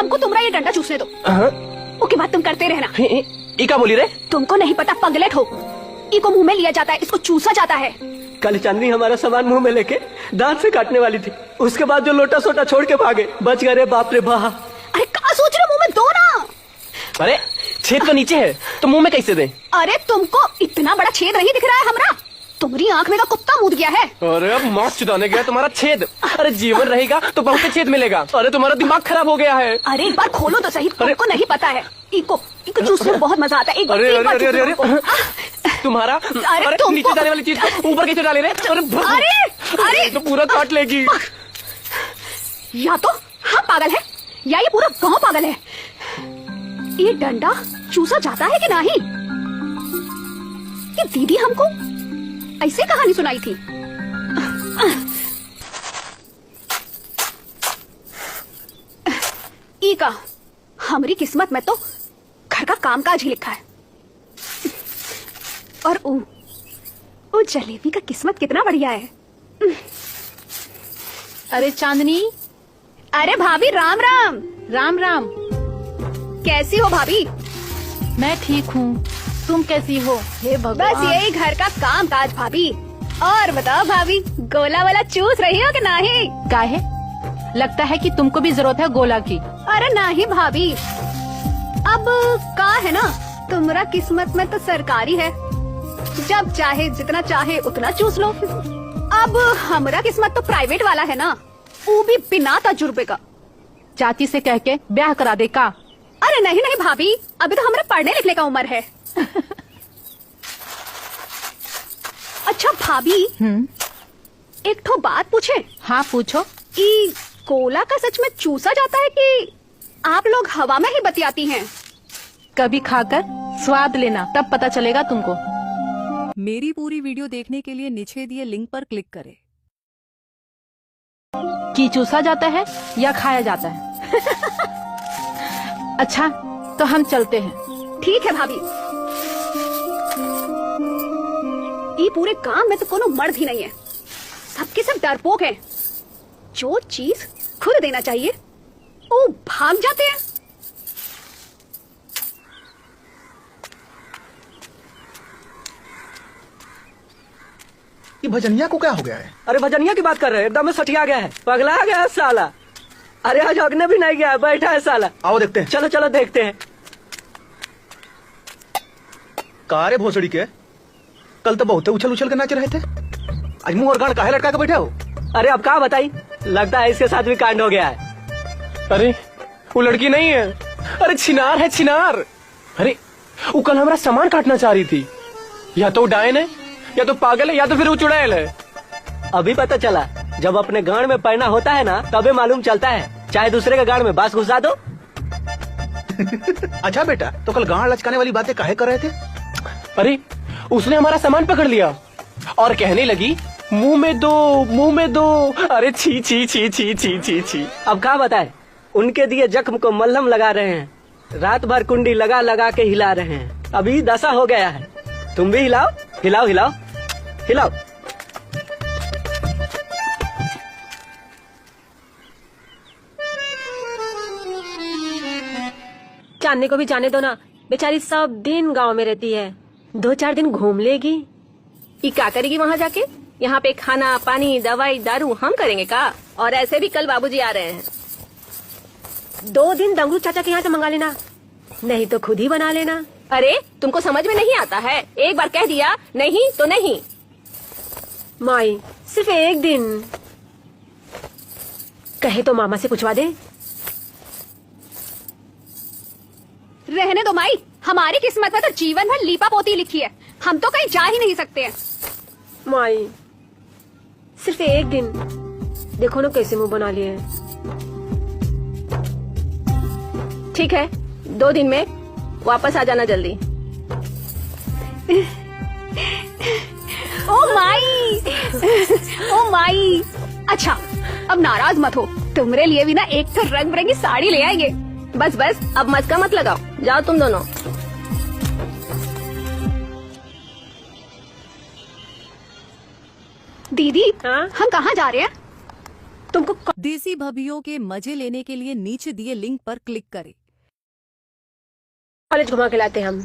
हमको तुम्हारा ये डंडा चूसने दो। उसके बाद तुम करते रहना। ई क्या बोली रे? तुमको नहीं पता पगलेट हो। इको मुंह में लिया जाता है, इसको चूसा जाता है। कल चांदनी हमारा सामान मुंह में लेके दांत से काटने वाली थी, उसके बाद जो लोटा सोटा छोड़ के भागे, बच गए रे बाप रे बाप। अरे क्या सोच रहे हो, मुंह में दो ना। अरे छेद तो नीचे है तो मुंह में कैसे दें? अरे तुमको इतना बड़ा छेद नहीं दिख रहा है हमरा? तुम्हारी आंख में का कुत्ता मुद गया है। अरे अब मांस चुदाने गया तुम्हारा छेद। अरे जीवन रहेगा तो बहुत छेद मिलेगा। अरे तुम्हारा दिमाग खराब हो गया है। अरे एक बार खोलो तो सही, तुमको नहीं पता है। इको चूसने में बहुत मजा आता है। अरे अरे अरे अरे तुम्हारा अरे नीचे जाने वाली चीज ऊपर कैसे डाले रे? अरे अरे तो पूरा काट लेगी। या तो हम पागल है या ये पूरा गांव पागल है। ये डंडा चूसा जाता है कि नहीं? ये दीदी हमको ऐसे कहानी सुनाई थी। ई का हमारी किस्मत में तो घर का कामकाज ही लिखा है। और ओ जलेबी का किस्मत कितना बढ़िया है। अरे चांदनी। अरे भाभी राम राम। राम राम। कैसी हो भाभी? मैं ठीक हूँ, तुम कैसी हो? हे भगवान। बस यही घर का काम काज भाभी। और बताओ भाभी, गोला वाला चूस रही हो कि नहीं? काहे? लगता है कि तुमको भी जरूरत है गोला की। अरे नहीं भाभी, अब का है ना, तुम्हारा किस्मत में तो सरकारी है, जब चाहे जितना चाहे उतना चूस लो। अब हमारा किस्मत तो प्राइवेट वाला है ना, वो भी बिना तजुर्बे का। चाची से कह के ब्याह करा दे का? अरे नहीं नहीं भाभी, अभी तो हमारे पढ़ने लिखने का उम्र है। अच्छा भाभी, एक ठो बात पूछे? हाँ पूछो। ई कोला का सच में चूसा जाता है कि आप लोग हवा में ही बतियाती हैं? कभी खाकर स्वाद लेना, तब पता चलेगा तुमको। मेरी पूरी वीडियो देखने के लिए नीचे दिए लिंक पर क्लिक करें। कि चूसा जाता है या खाया जाता है? अच्छा तो हम चलते हैं। ठीक है भाभी। ये पूरे काम में तो कोनो मर्द ही नहीं है, सबके सब डरपोक हैं। जो चीज खुद देना चाहिए वो भाग जाते हैं। ये भजनिया को क्या हो गया है? अरे भजनिया की बात कर रहे हैं, एकदम सठिया गया है, पगला गया है साला। अरे आज अगने भी नहीं गया है, बैठा है साला। आओ देखते हैं। चलो चलो देखते हैं। कारे भोसड़ी के, कल तो बहुत उछल उछल के नाच रहे थे, आज मुंह और गांड काहे लटका के बैठे हो? अरे अब क्या बताई, लगता है इसके साथ भी कांड हो गया है। अरे वो लड़की नहीं है, अरे छिनार है छिनार। अरे वो कल हमारा सामान काटना चाह रही थी। या तो डायन है, या तो पागल है, या तो फिर वो चुड़ैल है। अभी पता चला, जब अपने गांड में पैना होता है ना तभी मालूम चलता है। चाहे दूसरे के गांड में बांस घुसा दो। अच्छा बेटा, तो कल गांड लचकाने वाली बातें काहे कर रहे थे? अरे उसने हमारा सामान पकड़ लिया और कहने लगी मुंह में दो, मुंह में दो। अरे छी छी छी छी छी छी छी। अब क्या बताए, उनके दिए जख्म को मलहम लगा रहे हैं, रात भर कुंडी लगा लगा के हिला रहे हैं। अभी दशा हो गया है। तुम भी हिलाओ हिलाओ हिलाओ हिलाओ। चांदनी को भी जाने दो ना, बेचारी सब दिन गांव में रहती है, 2-4 दिन घूम लेगी। ये क्या करेगी वहाँ जाके? यहाँ पे खाना पानी दवाई दारू हम करेंगे का? और ऐसे भी कल बाबूजी आ रहे हैं, 2 दिन दंगरू चाचा के यहाँ से मंगा लेना, नहीं तो खुद ही बना लेना। अरे तुमको समझ में नहीं आता है, एक बार कह दिया नहीं तो नहीं। माई सिर्फ 1 दिन कहे तो मामा से पूछवा दे। रहने दो माई, हमारी किस्मत में तो जीवन भर लीपा पोती लिखी है, हम तो कहीं जा ही नहीं सकते हैं। माई सिर्फ 1 दिन, देखो ना कैसे मुंह बना लिए। ठीक है, 2 दिन में वापस आ जाना जल्दी। ओ माई, ओ माई। अच्छा अब नाराज मत हो, तुम्हारे लिए भी ना एक तो रंग बिरंगी साड़ी ले आएंगे। बस बस अब मस्का मत लगाओ, जाओ तुम दोनों। दीदी हाँ? हम कहाँ जा रहे हैं? तुमको देसी भभियों के मजे लेने के लिए नीचे दिए लिंक पर क्लिक करें। कॉलेज घुमा के लाते हैं हम।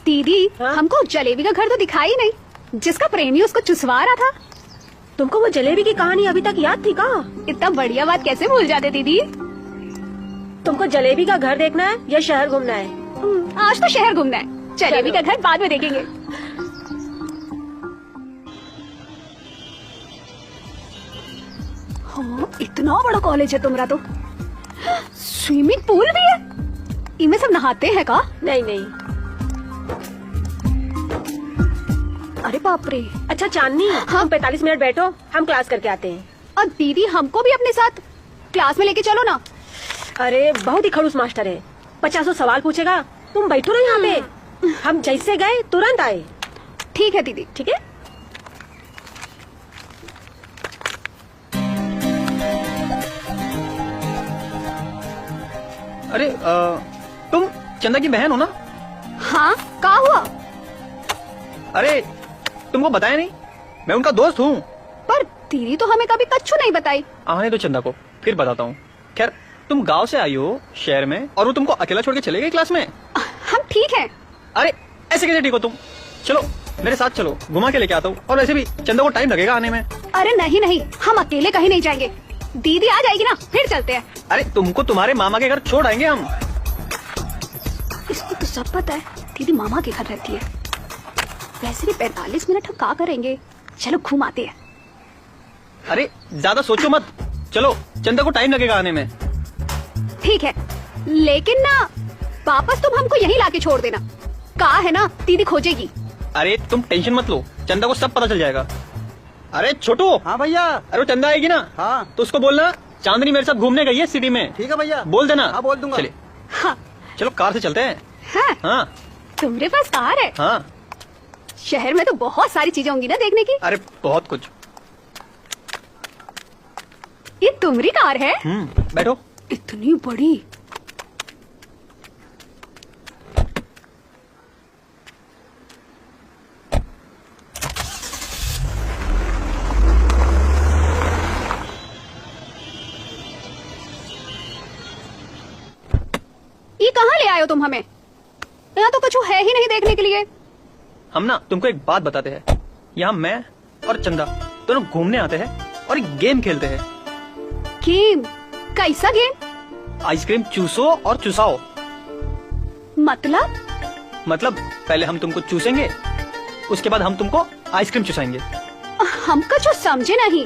दीदी हाँ? हमको जलेबी का घर तो दिखाई नहीं, जिसका प्रेमी उसको चुसवा रहा था। तुमको वो जलेबी की कहानी अभी तक याद थी का? इतना बढ़िया बात कैसे भूल जाते दीदी। तुमको जलेबी का घर देखना है या शहर घूमना है? आज तो शहर घूमना है, जलेबी का घर बाद में देखेंगे। हाँ, इतना बड़ा कॉलेज है तुम्हारा तो। स्विमिंग पूल भी है, इनमें सब नहाते हैं का? नहीं नहीं। अरे बाप रे। अच्छा चांदनी, हम 45 मिनट बैठो, हम क्लास करके आते हैं। और दीदी हमको भी अपने साथ क्लास में लेके चलो ना। अरे बहुत ही खड़ूस मास्टर है, 50 सवाल पूछेगा, तुम बैठो ना यहाँ पे। हम जैसे गए तुरंत आए। ठीक है दीदी। ठीक है। अरे तुम चंदा की बहन हो ना? हाँ, क्या हुआ? अरे तुमको बताया नहीं, मैं उनका दोस्त हूँ। पर दीदी तो हमें कभी कच्चू नहीं बताई। आने दो चंदा को, फिर बताता हूँ। खैर तुम गांव से आई हो शहर में, और वो तुमको अकेला छोड़ के चले गए क्लास में। हम ठीक हैं। अरे ऐसे कैसे ठीक हो तुम? चलो मेरे साथ चलो, घुमा के लेके आता हूँ। और वैसे भी चंदा को टाइम लगेगा आने में। अरे नहीं नहीं, हम अकेले कहीं नहीं जाएंगे, दीदी आ जाएगी ना, फिर चलते हैं। अरे तुमको तुम्हारे मामा के घर छोड़ आएंगे हम। इसको तो सब पता है, दीदी मामा के घर रहती है। वैसे भी 45 मिनट हम क्या करेंगे, चलो घुमाते हैं। अरे ज्यादा सोचो मत, चलो चंदा को टाइम लगेगा आने में। ठीक है, लेकिन ना वापस तुम हमको यहीं लाके छोड़ देना। कहा है ना, दीदी खोजेगी। अरे तुम टेंशन मत लो, चंदा को सब पता चल जाएगा। अरे छोटू। हाँ भैया। अरे वो चंदा आएगी ना, हाँ तो उसको बोलना चांदनी मेरे साथ घूमने गई है सिटी में। ठीक है भैया, बोल देना। हाँ बोल दूंगा। चलिए हाँ चलो कार से चलते हैं। हाँ, हाँ तुम्हारे पास कार है? हाँ। शहर में तो बहुत सारी चीजें होंगी ना देखने की। अरे बहुत कुछ। ये तुम्हारी कार है? बैठो। इतनी बड़ी। ये कहाँ ले आए हो तुम हमें? यहाँ तो कुछ है ही नहीं देखने के लिए। हम ना तुमको एक बात बताते हैं, यहाँ मैं और चंदा दोनों घूमने आते हैं और एक गेम खेलते हैं। गेम? कैसा गेम? आइसक्रीम चूसो और चुसाओ। मतलब पहले हम तुमको चूसेंगे, उसके बाद हम तुमको आइसक्रीम चुसाएंगे। हम कुछ समझे नहीं।